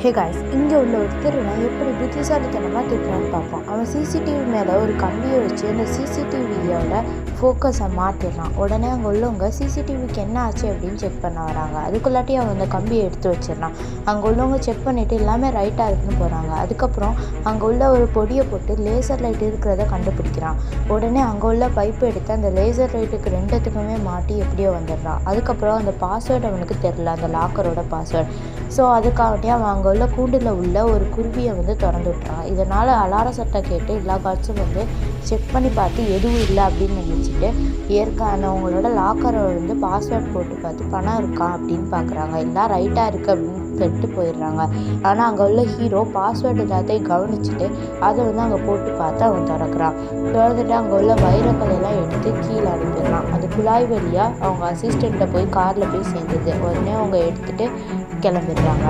Hey guys, இங்கே உள்ள ஒரு திருடனை எப்படி புத்திசாலித்தனமாக திருடலான்னு பார்ப்போம். அவன் சிசிடிவி மேலே ஒரு கம்பியை வச்சு அந்த சிசிடிவியோட ஃபோக்கஸை மாற்றிடுறான். உடனே அங்கே உள்ளவங்க சிசிடிவிக்கு என்ன ஆச்சு அப்படின்னு செக் பண்ண வராங்க. அதுக்குள்ளாட்டி அவன் அந்த கம்பியை எடுத்து வச்சிடறான். அங்கே உள்ளவங்க செக் பண்ணிவிட்டு எல்லாமே ரைட்டாக இருக்குன்னு போகிறாங்க. அதுக்கப்புறம் அங்கே உள்ள ஒரு பொடியை போட்டு லேசர் லைட் இருக்கிறத கண்டுபிடிக்கிறான். உடனே அங்கே உள்ள பைப்பை எடுத்து அந்த லேசர் லைட்டுக்கு ரெண்டுத்துக்குமே மாட்டி எப்படியோ வந்துடுறான். அதுக்கப்புறம் அந்த பாஸ்வேர்டு அவனுக்கு தெரில, அந்த லாக்கரோட பாஸ்வேர்டு. ஸோ அதுக்காகட்டி அவன் அங்கே உள்ள கூண்டில் உள்ள ஒரு குருவியை திறந்து விட்டுறான். இதனால் அலார சட்டம் கேட்டு எல்லா காட்சும் செக் பண்ணி பார்த்து எதுவும் இல்லை அப்படின்னு நினச்சிட்டு அவங்களோட லாக்கரை பாஸ்வேர்ட் போட்டு பார்த்து பணம் இருக்கா அப்படின்னு பார்க்குறாங்க. எல்லாம் ரைட்டாக இருக்குது அப்படின்னு கெட்டு போயிடுறாங்க. ஆனால் அங்கே உள்ள ஹீரோ பாஸ்வேர்டு எல்லாத்தையும் கவனிச்சுட்டு அதை அங்கே போட்டு பார்த்து அவன் திறந்துட்டு அங்கே உள்ள வைரக்கலையெல்லாம் எடுத்து கீழே அனுப்பிடுறான். அது குழாய் வழியாக அவங்க அசிஸ்டண்ட்டை போய் காரில் போய் சேர்ந்துது. உடனே அவங்க எடுத்துகிட்டு கிளம்பிடுறாங்க.